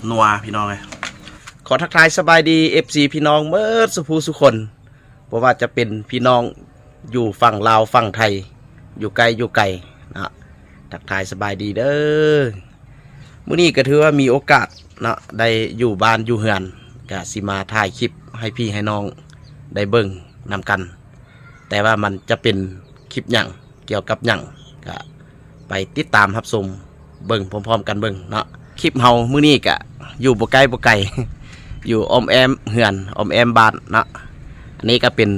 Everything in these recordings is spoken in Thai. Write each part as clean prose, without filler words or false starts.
นัวพี่น้องเลยขอทักทายสบายดี FC พี่น้องเมื่อสุภูสุคนเพราะว่าจะเป็นพี่น้องอยู่ฝั่งลาวฝั่งไทยอยู่ไกลนะทักทายสบายดีเด้อมื้อนี้ก็ถือว่ามีโอกาสนะได้อยู่บ้านอยู่เฮือนก็สิมาถ่ายคลิปให้พี่ให้น้องได้เบิ่งนำกันแต่ว่ามันจะเป็นคลิปหยังเกี่ยวกับหยังก็ไปติดตามรับชมเบิ่งพร้อมๆกันเบิ่งเนาะคลิปเฮามื้อนี้ก็อยู่บ่ไกลอยู่อมแอมเฮือนอมแอมบ้านเนาะอันนี้ก็เป็น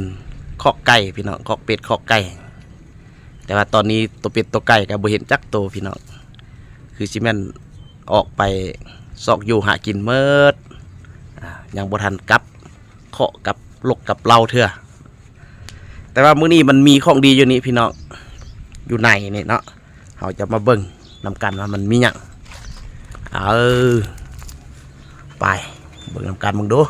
คอกไก่พี่น้องคอกเป็ดคอกไก่แต่ว่าตอนนี้ตัวเป็ดตัวไก่ก็บ่เห็นจักตัวพี่น้องคือสิแม่นออกไปซอกอยู่หากินเมิดยังบ่ทันกลับเคาะกับลกกับเล่าเถื่อแต่ว่ามื้อนี้มันมีของดีอยู่นี่พี่น้องอยู่ในนี่เนาะเราจะมาเบิ่งนำกันว่ามันมีหยังไปเบิ่งนำกันมึงดู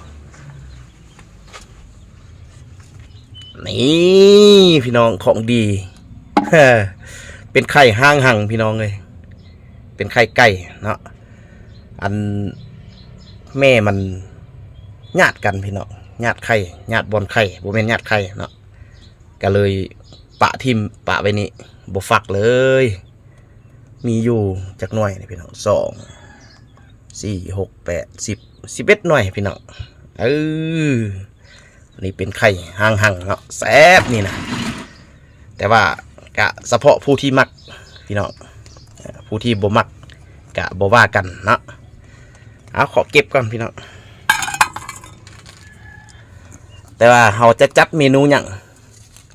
นี่พี่น้องของดี เป็นไข่ห้างหังพี่น้องเลยเป็นไข่ไก่เนาะอันแม่มันญาติกันพี่น้องญาติไข่ญาติบอลไข่บ่แม่นญาติไข่เนาะก็เลยปะทิมปะไว้นี่บ่ฟักเลยมีอยู่จักหน่วยนี่พี่น้อง2 4 6 8 10 11หน่วยพี่น้องนี่เป็นไข่ห่างหังเนาะแซ่บนี่นะแต่ว่ากะเฉพาะผู้ที่มักพี่น้องผู้ที่บ่มักกะบ่ว่ากันเนาะเอาขอเก็บก่อนพี่น้องแต่ว่าเราจะจัดเมนูหยัง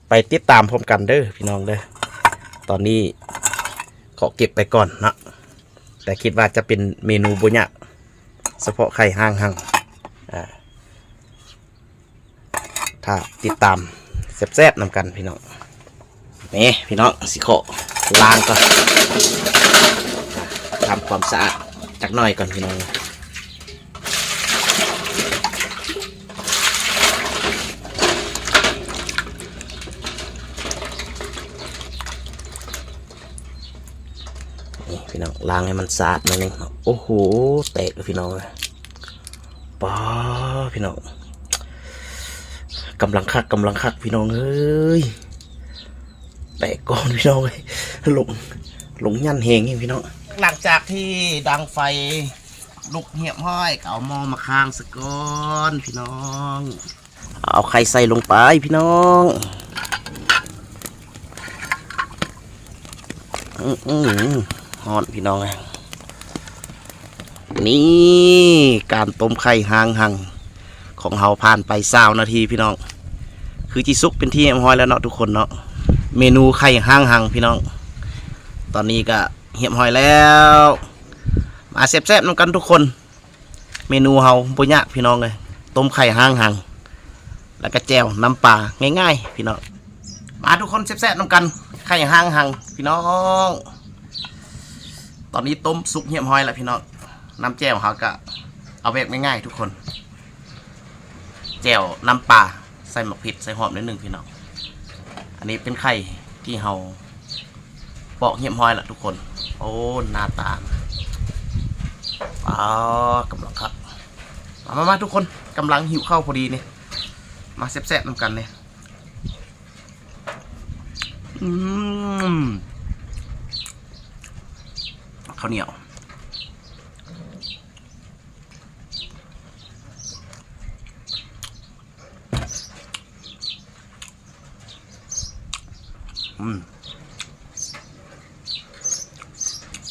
ไปติดตามพร้อมกันเด้อพี่น้องเด้อตอนนี้ขอเก็บไปก่อนเนาะแต่คิดว่าจะเป็นเมนูบ่ยากเฉพาะไข่ห่างหังถ้าติดตามแซ่บๆนำกันพี่น้องนี่พี่น้องสิขอล้างก่อนทำความสะอาดจักหน่อยก่อนพี่น้องนี่พี่น้องล้างให้มันสะอาดหน่อยนึงโอ้โหแตกเลยพี่น้องป้าพี่น้องกำลังคักพี่น้องเอ้ยแตกก่อนพี่น้องเลยหลงยันเฮงพี่น้องหลังจากที่ดังไฟลุกเหี่ยมห้อยเอาหม้อมาค้างสักก้อนพี่น้องเอาไข่ใส่ลงไปพี่น้องฮอนพี่น้องนี่การต้มไข่ห่างหังของเฮาผ่านไป20 นาทีพี่น้องคือจีซุกเป็นที่เรียบร้อยแล้วเนาะทุกคนเนาะเมนูไข่ห่างหังพี่น้องตอนนี้ก็เรียบร้อยแล้วมาแซ่บๆนำกันทุกคนเมนูเฮาบ่ยากพี่น้องเลยต้มไข่ห่างหังแล้วก็แจ่วน้ำปลาง่ายๆพี่น้องมาทุกคนแซ่บๆนำกันไข่ห่างหังพี่น้องตอนนี้ต้มสุกเรียบร้อยแล้วพี่น้องน้ำแจ่วเฮาก็เอาแบบง่ายๆทุกคนแจ่วน้ำปลาใส่หมกเผ็ดใส่หอมนิดนึงพี่น้องอันนี้เป็นไข่ที่เฮาปอกเหี่ยมห้อยละทุกคนโอ้หน้าตากำลังครับมาทุกคนกำลังหิวข้าวพอดีเนี่ยมาแซ่บๆนำกันเนี่ยข้าวเหนียว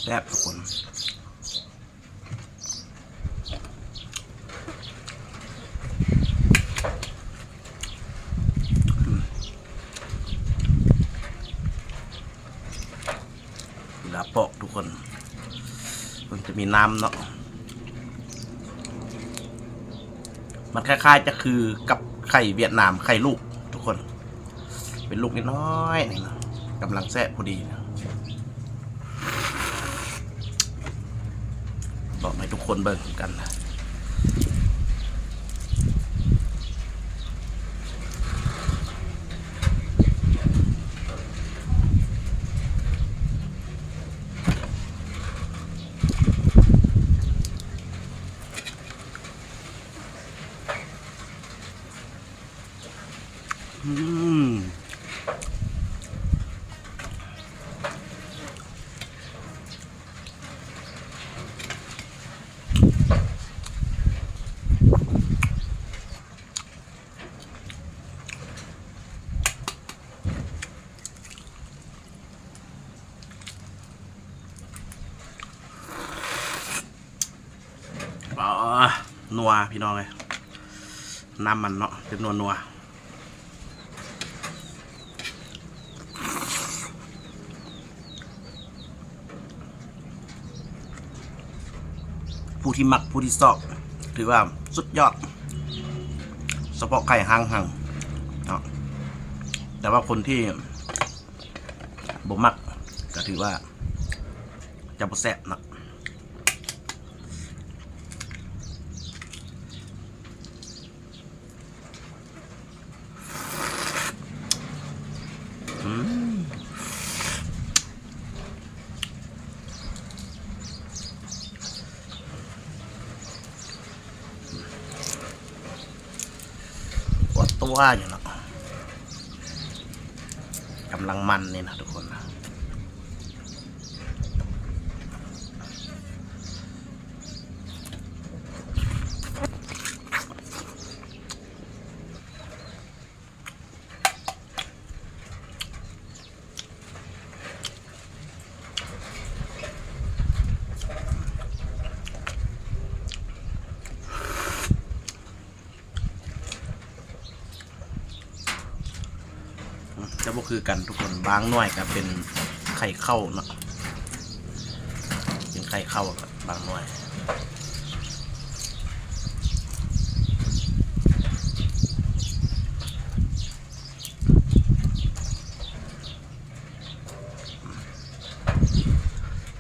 แซ่บทุกคนลาปอกทุกคนมันจะมีน้ำเนาะมันคล้ายๆจะคือกับไข่เวียดนามไข่ลูกทุกคนเป็นลูกนิดน้อยนี่นะกำลังแซ่บพอดีนะบอกให้ทุกคนเบิ่งกันนะ นัวพี่น้องเลยน้ำมันเนาะเป็นนัวผู้ที่มักผู้ที่ชอบถือว่าสุดยอดเฉพาะไก่ห่างเนาะแต่ว่าคนที่บ่มักก็ถือว่าจะบ่แซ่บเนาะปวดตัวอยู่เนาะกำลังมันนี่นะทุกคนนะจะบ่คือกันทุกคนบางหน่วยก็เป็นไข่เข้าเนาะเป็นไข่เข้าบางหน่วย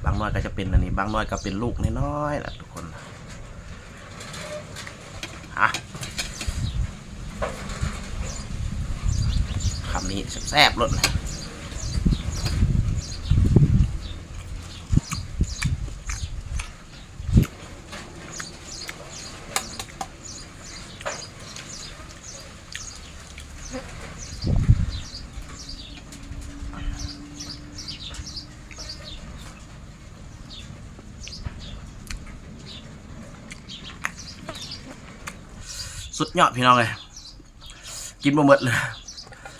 บางหน่วยก็จะเป็นอันนี้บางหน่วยก็เป็นลูกน้อยๆแหละทุกคนคำนี้แซ่บๆรสนะสุดยอดพี่น้องเลยกินบ่หมดเลย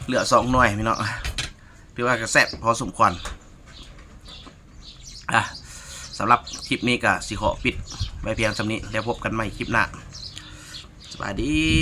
เหลือ2 หน่วยพี่น้องถือว่ากระแซ่บพอสมควรสำหรับคลิปนี้ก็สิขอปิดไว้เพียงสำนี้แล้วพบกันใหม่คลิปหน้าสวัสดี